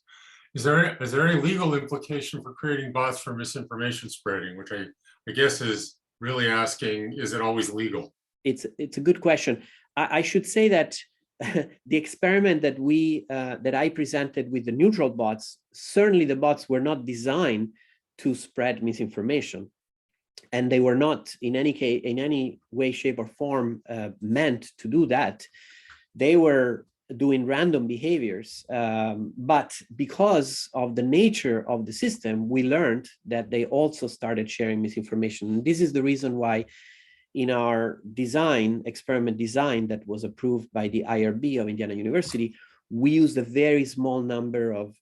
Is there any legal implication for creating bots for misinformation spreading, which I guess is really asking, is it always legal? It's a good question. I should say that the experiment that I presented with the neutral bots, certainly the bots were not designed to spread misinformation, and they were not in any way, shape, or form meant to do that. They were doing random behaviors, but because of the nature of the system, we learned that they also started sharing misinformation. And this is the reason why in our experiment design that was approved by the IRB of Indiana University, we used a very small number of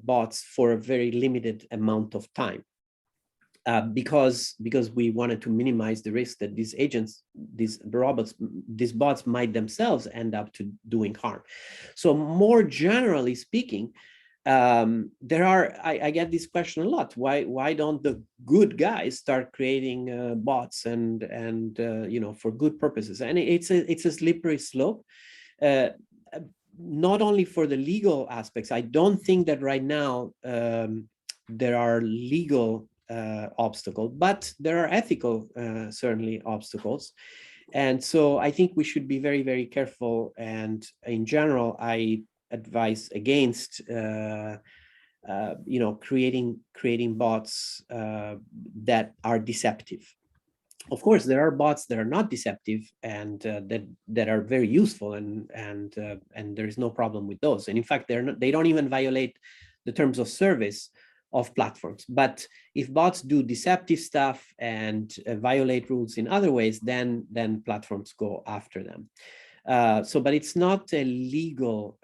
bots for a very limited amount of time. Because we wanted to minimize the risk that these agents, these bots might themselves end up to doing harm. So more generally speaking, I get this question a lot. Why don't the good guys start creating bots and for good purposes? And it's a slippery slope. Not only for the legal aspects. I don't think that right now there are legal obstacle, but there are ethical certainly obstacles, and so I think we should be very, very careful. And in general, I advise against creating bots that are deceptive. Of course, there are bots that are not deceptive and that are very useful, and there is no problem with those. And in fact, they don't even violate the terms of service of platforms. But if bots do deceptive stuff and violate rules in other ways, then platforms go after them. But it's not a legal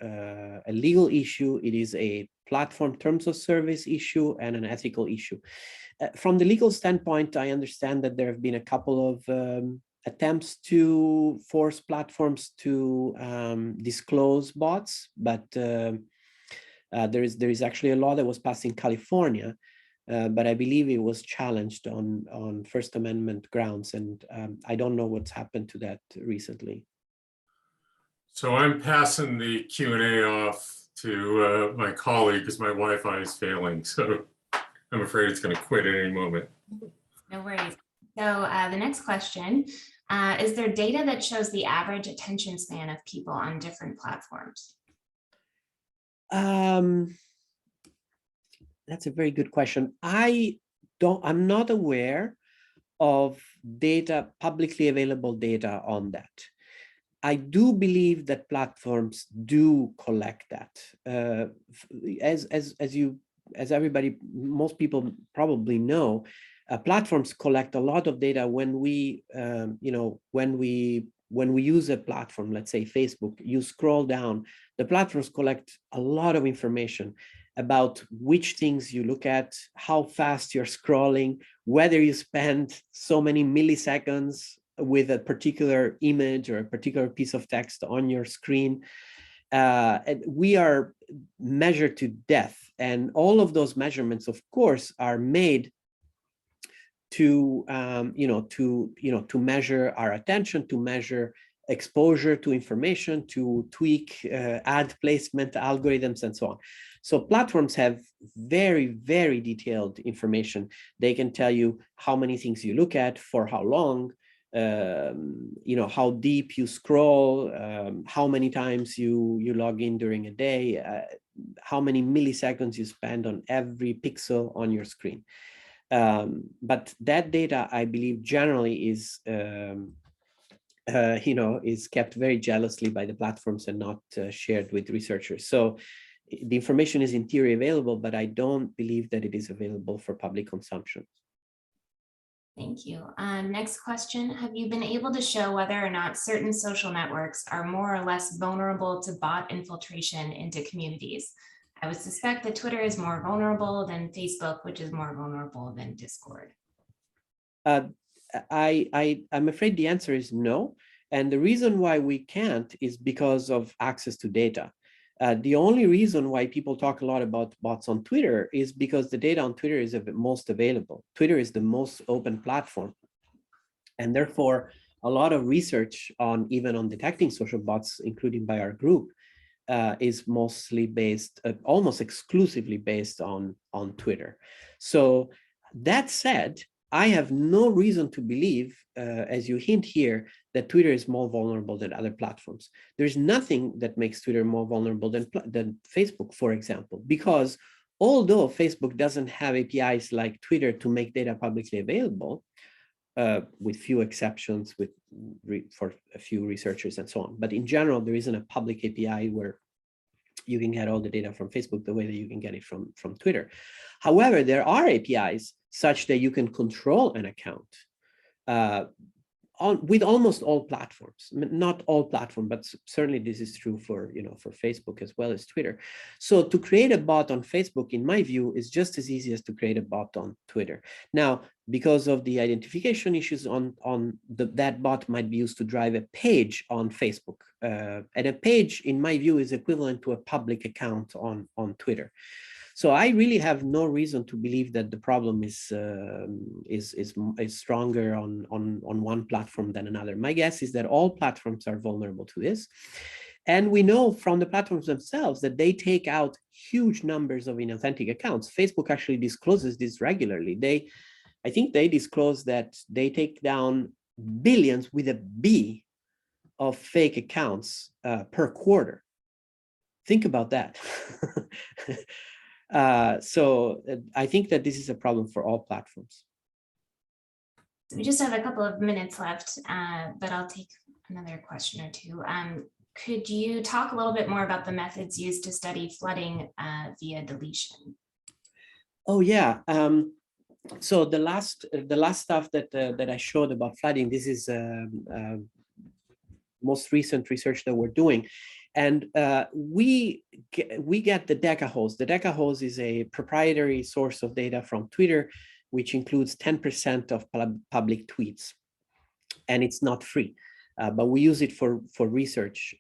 issue. It is a platform terms of service issue and an ethical issue. From the legal standpoint, I understand that there have been a couple of attempts to force platforms to disclose bots, but there is actually a law that was passed in California, but I believe it was challenged on First Amendment grounds, and I don't know what's happened to that recently. So I'm passing the Q&A off to my colleague because my Wi-Fi is failing. So I'm afraid it's going to quit at any moment. No worries. So the next question, is there data that shows the average attention span of people on different platforms? That's a very good question. I'm not aware of publicly available data on that. I do believe that platforms do collect that. As everybody, most people probably know, platforms collect a lot of data when we use a platform, let's say Facebook, you scroll down, the platforms collect a lot of information about which things you look at, how fast you're scrolling, whether you spend so many milliseconds with a particular image or a particular piece of text on your screen. And we are measured to death. And all of those measurements, of course, are made to measure our attention, to measure exposure to information, to tweak ad placement algorithms and so on. So platforms have very, very detailed information. They can tell you how many things you look at, for how long, how deep you scroll, how many times you log in during a day, how many milliseconds you spend on every pixel on your screen. But that data, I believe, generally is is kept very jealously by the platforms and not shared with researchers. So the information is in theory available, but I don't believe that it is available for public consumption. Thank you. Next question. Have you been able to show whether or not certain social networks are more or less vulnerable to bot infiltration into communities? I would suspect that Twitter is more vulnerable than Facebook, which is more vulnerable than Discord. I'm afraid the answer is no. And the reason why we can't is because of access to data. The only reason why people talk a lot about bots on Twitter is because the data on Twitter is the most available. Twitter is the most open platform. And therefore, a lot of research on even on detecting social bots, including by our group, is mostly based, almost exclusively based on Twitter. So that said, I have no reason to believe, as you hint here, that Twitter is more vulnerable than other platforms. There's nothing that makes Twitter more vulnerable than Facebook, for example, because although Facebook doesn't have APIs like Twitter to make data publicly available, with few exceptions for a few researchers and so on. But in general, there isn't a public API where you can get all the data from Facebook the way that you can get it from Twitter. However, there are APIs such that you can control an account with almost all platforms, not all platforms, but certainly this is true for, for Facebook as well as Twitter. So to create a bot on Facebook, in my view, is just as easy as to create a bot on Twitter. Now, because of the identification issues that bot might be used to drive a page on Facebook. And a page, in my view, is equivalent to a public account on Twitter. So I really have no reason to believe that the problem is stronger on one platform than another. My guess is that all platforms are vulnerable to this. And we know from the platforms themselves that they take out huge numbers of inauthentic accounts. Facebook actually discloses this regularly. I think they disclose that they take down billions with a B of fake accounts per quarter. Think about that. So I think that this is a problem for all platforms. We just have a couple of minutes left, but I'll take another question or two. Could you talk a little bit more about the methods used to study flooding via deletion? Oh yeah. So the last stuff that I showed about flooding, this is most recent research that we're doing. And we get the decahose. The decahose is a proprietary source of data from Twitter, which includes 10% of public tweets. And it's not free, but we use it for research.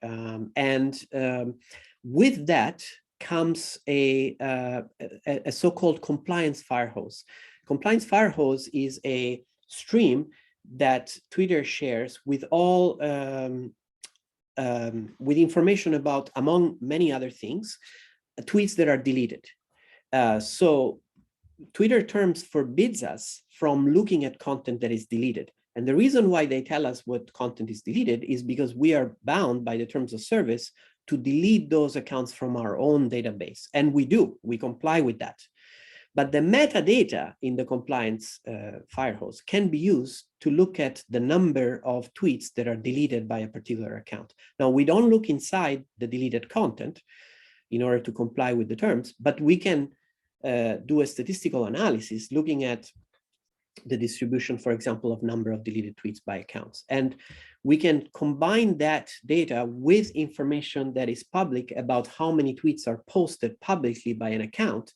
With that comes a so-called compliance firehose. Compliance firehose is a stream that Twitter shares with all with information about, among many other things, tweets that are deleted. So Twitter terms forbids us from looking at content that is deleted. And the reason why they tell us what content is deleted is because we are bound by the terms of service to delete those accounts from our own database. And we comply with that. But the metadata in the compliance firehose can be used to look at the number of tweets that are deleted by a particular account. Now, we don't look inside the deleted content in order to comply with the terms, but we can do a statistical analysis looking at the distribution, for example, of number of deleted tweets by accounts. And we can combine that data with information that is public about how many tweets are posted publicly by an account.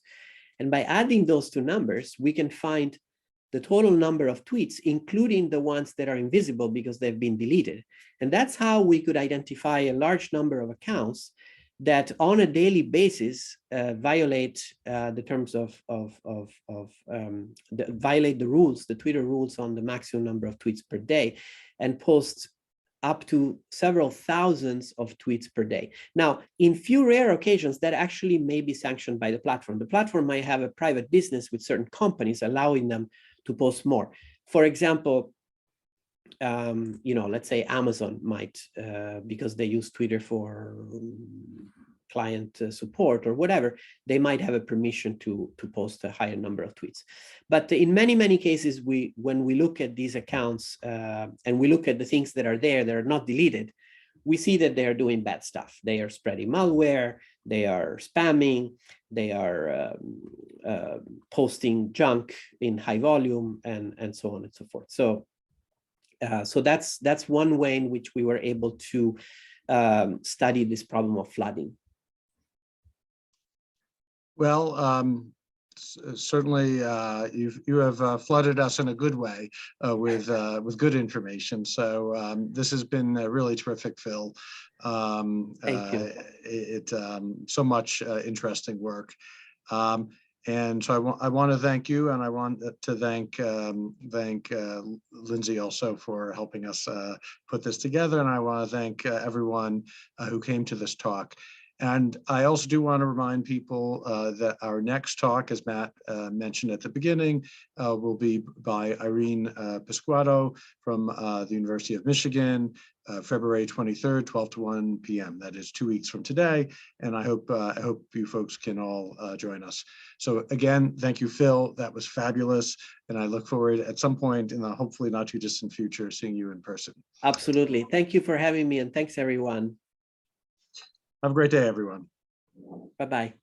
And by adding those two numbers, we can find the total number of tweets, including the ones that are invisible because they've been deleted. And that's how we could identify a large number of accounts that on a daily basis violate the terms violate the rules, the Twitter rules on the maximum number of tweets per day, and post up to several thousands of tweets per day. Now, in few rare occasions, that actually may be sanctioned by the platform. The platform might have a private business with certain companies allowing them to post more. For example, you know, let's say Amazon might, because they use Twitter for client support or whatever, they might have a permission to post a higher number of tweets. But in many cases, when we look at these accounts and we look at the things that are there that are not deleted, we see that they are doing bad stuff. They are spreading malware, they are spamming, they are posting junk in high volume, and so on and so forth. So so that's one way in which we were able to study this problem of flooding. Well, certainly you have flooded us in a good way with good information. So this has been really terrific, Phil. Thank you. So much interesting work. And so I want to thank you, and I want to thank Lindsay also for helping us put this together. And I want to thank everyone who came to this talk. And I also do want to remind people that our next talk, as Matt mentioned at the beginning, will be by Irene Pisquato from the University of Michigan, February 23rd, 12 to 1 p.m. That is 2 weeks from today. And I hope you folks can all join us. So again, thank you, Phil. That was fabulous. And I look forward at some point in the hopefully not too distant future seeing you in person. Absolutely. Thank you for having me, and thanks everyone. Have a great day, everyone. Bye-bye.